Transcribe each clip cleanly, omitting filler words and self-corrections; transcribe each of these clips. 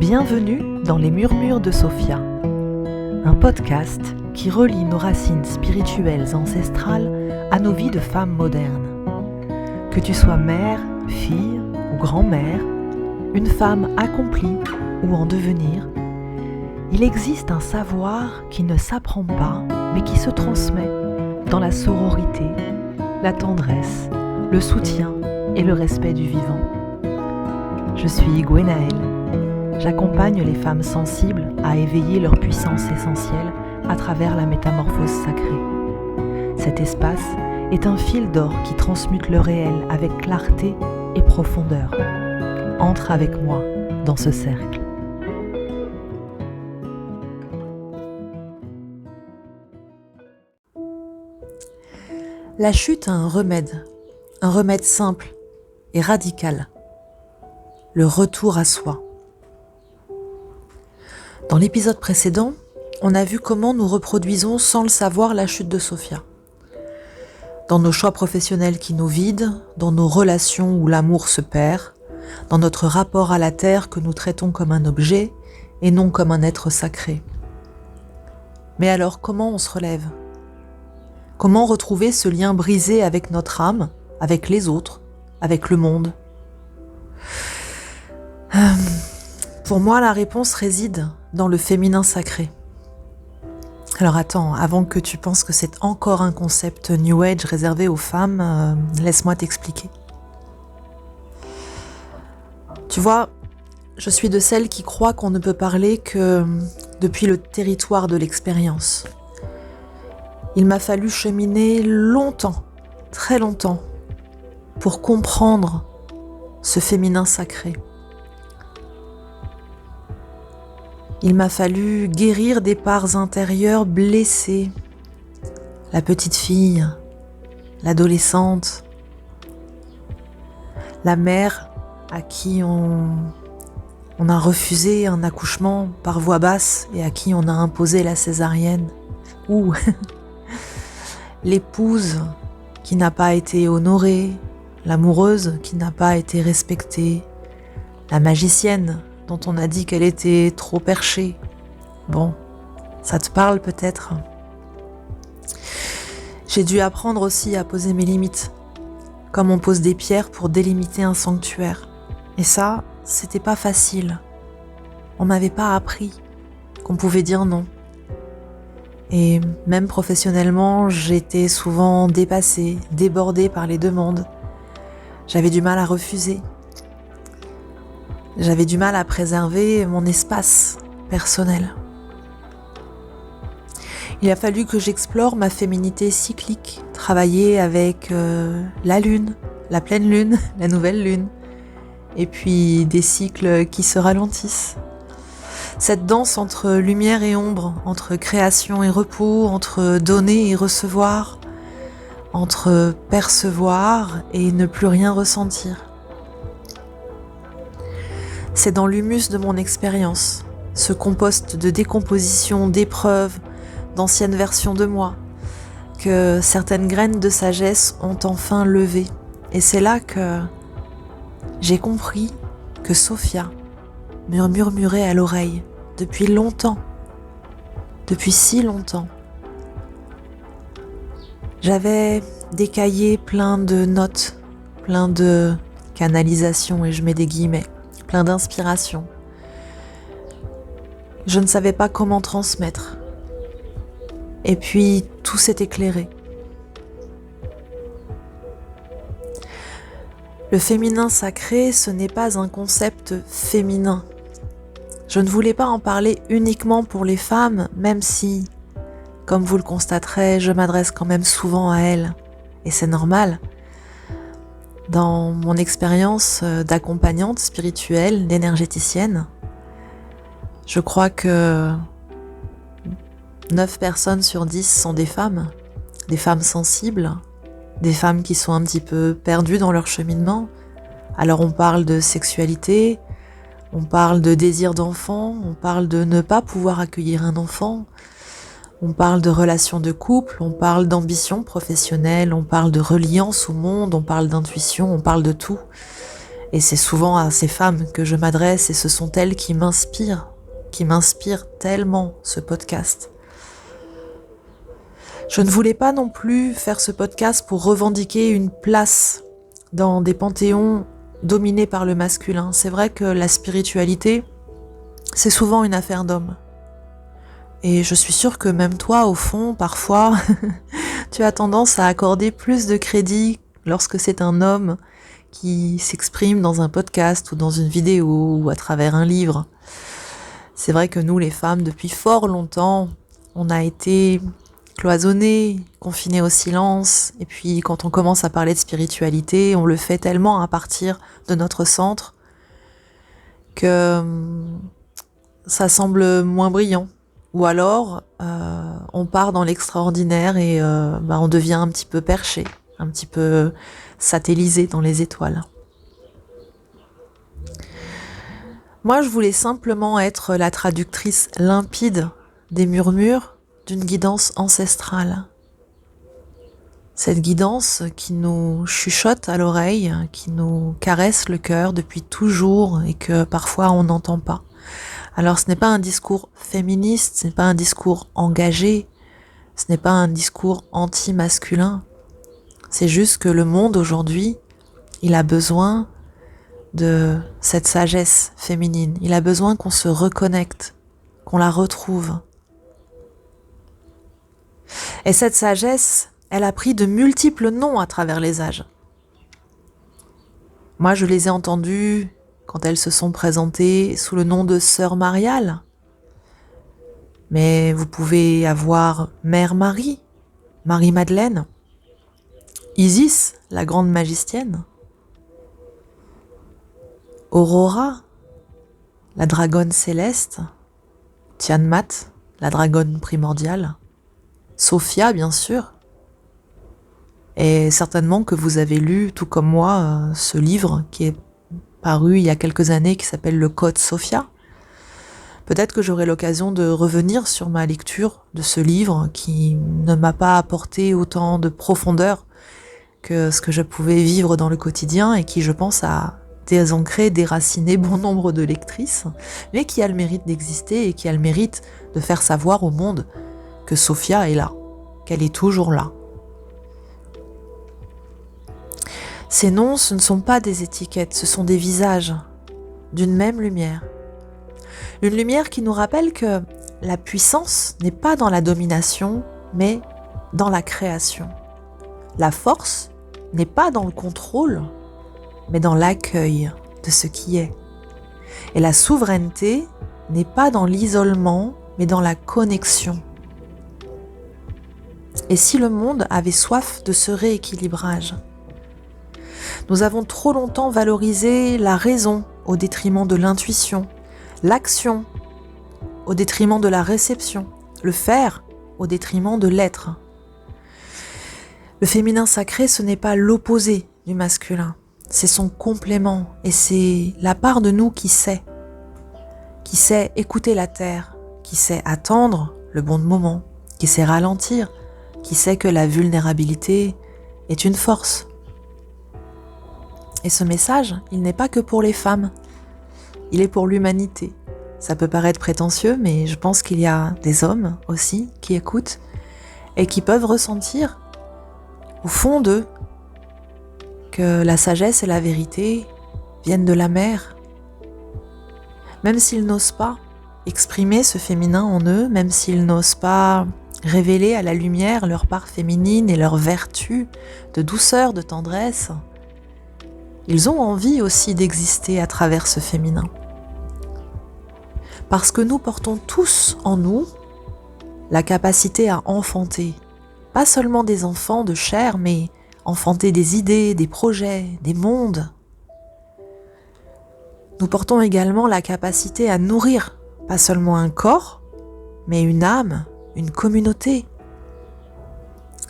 Bienvenue dans les Murmures de Sophia, un podcast qui relie nos racines spirituelles ancestrales à nos vies de femmes modernes. Que tu sois mère, fille ou grand-mère, une femme accomplie ou en devenir, il existe un savoir qui ne s'apprend pas, mais qui se transmet dans la sororité, la tendresse, le soutien et le respect du vivant. Je suis Gwenaëlle. J'accompagne les femmes sensibles à éveiller leur puissance essentielle à travers la métamorphose sacrée. Cet espace est un fil d'or qui transmute le réel avec clarté et profondeur. Entre avec moi dans ce cercle. La chute a un remède simple et radical. Le retour à soi. Dans l'épisode précédent, on a vu comment nous reproduisons sans le savoir la chute de Sophia. Dans nos choix professionnels qui nous vident, dans nos relations où l'amour se perd, dans notre rapport à la terre que nous traitons comme un objet et non comme un être sacré. Mais alors, comment on se relève ? Comment retrouver ce lien brisé avec notre âme, avec les autres, avec le monde ? Pour moi, la réponse réside dans le féminin sacré. Alors attends, avant que tu penses que c'est encore un concept New Age réservé aux femmes, laisse-moi t'expliquer. Tu vois, je suis de celles qui croient qu'on ne peut parler que depuis le territoire de l'expérience. Il m'a fallu cheminer longtemps, très longtemps, pour comprendre ce féminin sacré. Il m'a fallu guérir des parts intérieures blessées. La petite fille, l'adolescente, la mère à qui on a refusé un accouchement par voie basse et à qui on a imposé la césarienne. Ou l'épouse qui n'a pas été honorée, l'amoureuse qui n'a pas été respectée, la magicienne dont on a dit qu'elle était trop perchée. Bon, ça te parle peut-être ? J'ai dû apprendre aussi à poser mes limites, comme on pose des pierres pour délimiter un sanctuaire. Et ça, c'était pas facile. On m'avait pas appris qu'on pouvait dire non. Et même professionnellement, j'étais souvent dépassée, débordée par les demandes. J'avais du mal à refuser. J'avais du mal à préserver mon espace personnel. Il a fallu que j'explore ma féminité cyclique, travailler avec la lune, la pleine lune, la nouvelle lune, et puis des cycles qui se ralentissent. Cette danse entre lumière et ombre, entre création et repos, entre donner et recevoir, entre percevoir et ne plus rien ressentir. C'est dans l'humus de mon expérience, ce compost de décomposition, d'épreuves, d'anciennes versions de moi, que certaines graines de sagesse ont enfin levé. Et c'est là que j'ai compris que Sophia me murmurait à l'oreille depuis longtemps, depuis si longtemps. J'avais des cahiers pleins de notes, pleins de canalisations, et je mets des guillemets, plein d'inspiration. Je ne savais pas comment transmettre. Et puis, tout s'est éclairé. Le féminin sacré, ce n'est pas un concept féminin. Je ne voulais pas en parler uniquement pour les femmes, même si, comme vous le constaterez, je m'adresse quand même souvent à elles. Et c'est normal. Dans mon expérience d'accompagnante spirituelle, d'énergéticienne, je crois que 9 personnes sur 10 sont des femmes sensibles, des femmes qui sont un petit peu perdues dans leur cheminement. Alors on parle de sexualité, on parle de désir d'enfant, on parle de ne pas pouvoir accueillir un enfant, on parle de relations de couple, on parle d'ambition professionnelle, on parle de reliance au monde, on parle d'intuition, on parle de tout. Et c'est souvent à ces femmes que je m'adresse et ce sont elles qui m'inspirent tellement ce podcast. Je ne voulais pas non plus faire ce podcast pour revendiquer une place dans des panthéons dominés par le masculin. C'est vrai que la spiritualité, c'est souvent une affaire d'hommes. Et je suis sûre que même toi, au fond, parfois, tu as tendance à accorder plus de crédit lorsque c'est un homme qui s'exprime dans un podcast ou dans une vidéo ou à travers un livre. C'est vrai que nous, les femmes, depuis fort longtemps, on a été cloisonnées, confinées au silence. Et puis, quand on commence à parler de spiritualité, on le fait tellement à partir de notre centre que ça semble moins brillant. Ou alors, on part dans l'extraordinaire et on devient un petit peu perché, un petit peu satellisé dans les étoiles. Moi, je voulais simplement être la traductrice limpide des murmures d'une guidance ancestrale. Cette guidance qui nous chuchote à l'oreille, qui nous caresse le cœur depuis toujours et que parfois on n'entend pas. Alors ce n'est pas un discours féministe, ce n'est pas un discours engagé, ce n'est pas un discours anti-masculin. C'est juste que le monde aujourd'hui, il a besoin de cette sagesse féminine. Il a besoin qu'on se reconnecte, qu'on la retrouve. Et cette sagesse, elle a pris de multiples noms à travers les âges. Moi, je les ai entendues quand elles se sont présentées sous le nom de Sœur Mariale. Mais vous pouvez avoir Mère Marie, Marie-Madeleine, Isis, la grande magicienne, Aurora, la dragonne céleste, Tiamat, la dragonne primordiale, Sophia, bien sûr. Et certainement que vous avez lu, tout comme moi, ce livre qui est paru il y a quelques années qui s'appelle Le Code Sophia. Peut-être que j'aurai l'occasion de revenir sur ma lecture de ce livre qui ne m'a pas apporté autant de profondeur que ce que je pouvais vivre dans le quotidien et qui, je pense, a désancré, déraciné bon nombre de lectrices, mais qui a le mérite d'exister et qui a le mérite de faire savoir au monde que Sophia est là, qu'elle est toujours là. Ces noms, ce ne sont pas des étiquettes, ce sont des visages d'une même lumière. Une lumière qui nous rappelle que la puissance n'est pas dans la domination, mais dans la création. La force n'est pas dans le contrôle, mais dans l'accueil de ce qui est. Et la souveraineté n'est pas dans l'isolement, mais dans la connexion. Et si le monde avait soif de ce rééquilibrage ? Nous avons trop longtemps valorisé la raison au détriment de l'intuition, l'action au détriment de la réception, le faire au détriment de l'être. Le féminin sacré, ce n'est pas l'opposé du masculin, c'est son complément et c'est la part de nous qui sait écouter la terre, qui sait attendre le bon moment, qui sait ralentir, qui sait que la vulnérabilité est une force. Et ce message, il n'est pas que pour les femmes, il est pour l'humanité. Ça peut paraître prétentieux, mais je pense qu'il y a des hommes aussi qui écoutent et qui peuvent ressentir au fond d'eux que la sagesse et la vérité viennent de la mer. Même s'ils n'osent pas exprimer ce féminin en eux, même s'ils n'osent pas révéler à la lumière leur part féminine et leur vertu de douceur, de tendresse, ils ont envie aussi d'exister à travers ce féminin. Parce que nous portons tous en nous la capacité à enfanter, pas seulement des enfants de chair, mais enfanter des idées, des projets, des mondes. Nous portons également la capacité à nourrir, pas seulement un corps, mais une âme, une communauté.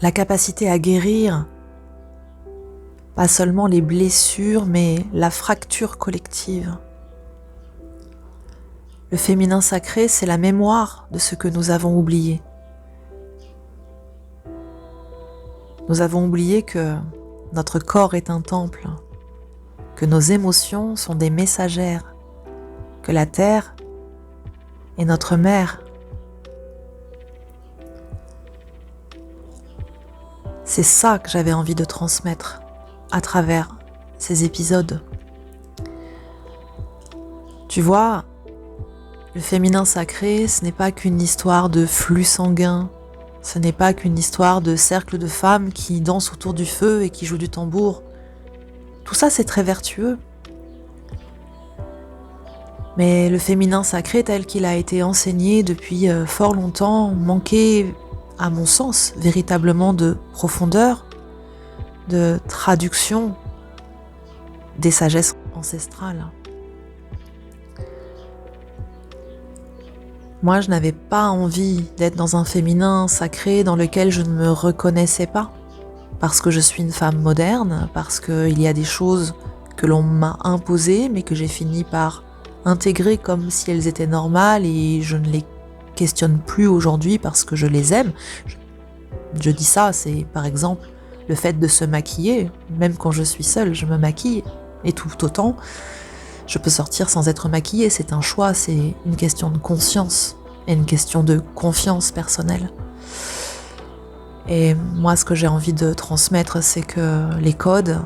La capacité à guérir, pas seulement les blessures, mais la fracture collective. Le féminin sacré, c'est la mémoire de ce que nous avons oublié. Nous avons oublié que notre corps est un temple que nos émotions sont des messagères, que la Terre est notre mère. C'est ça que j'avais envie de transmettre à travers ces épisodes. Tu vois, le féminin sacré, ce n'est pas qu'une histoire de flux sanguin, ce n'est pas qu'une histoire de cercle de femmes qui dansent autour du feu et qui jouent du tambour. Tout ça, c'est très vertueux. Mais le féminin sacré tel qu'il a été enseigné depuis fort longtemps manquait, à mon sens, véritablement de profondeur, de traduction des sagesses ancestrales. Moi, je n'avais pas envie d'être dans un féminin sacré dans lequel je ne me reconnaissais pas, parce que je suis une femme moderne, parce qu'il y a des choses que l'on m'a imposées, mais que j'ai fini par intégrer comme si elles étaient normales et je ne les questionne plus aujourd'hui parce que je les aime. Je dis ça, c'est par exemple le fait de se maquiller. Même quand je suis seule, je me maquille. Et tout autant, je peux sortir sans être maquillée. C'est un choix, c'est une question de conscience et une question de confiance personnelle. Et moi, ce que j'ai envie de transmettre, c'est que les codes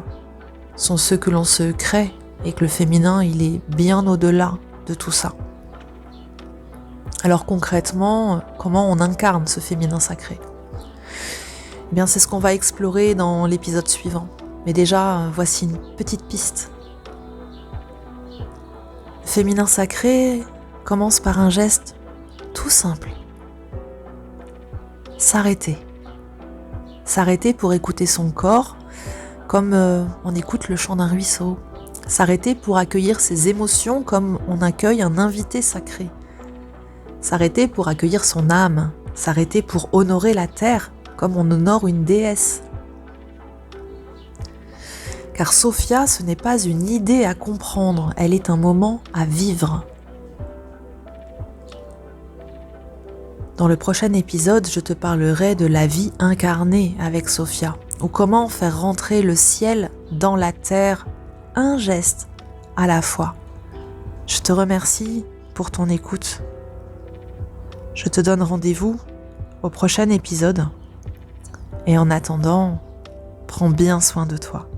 sont ceux que l'on se crée et que le féminin, il est bien au-delà de tout ça. Alors concrètement, comment on incarne ce féminin sacré ? Eh bien, c'est ce qu'on va explorer dans l'épisode suivant. Mais déjà, voici une petite piste. Le féminin sacré commence par un geste tout simple. S'arrêter. S'arrêter pour écouter son corps, comme on écoute le chant d'un ruisseau. S'arrêter pour accueillir ses émotions comme on accueille un invité sacré. S'arrêter pour accueillir son âme. S'arrêter pour honorer la terre comme on honore une déesse. Car Sophia, ce n'est pas une idée à comprendre, elle est un moment à vivre. Dans le prochain épisode, je te parlerai de la vie incarnée avec Sophia, ou comment faire rentrer le ciel dans la terre, un geste à la fois. Je te remercie pour ton écoute. Je te donne rendez-vous au prochain épisode. Et en attendant, prends bien soin de toi.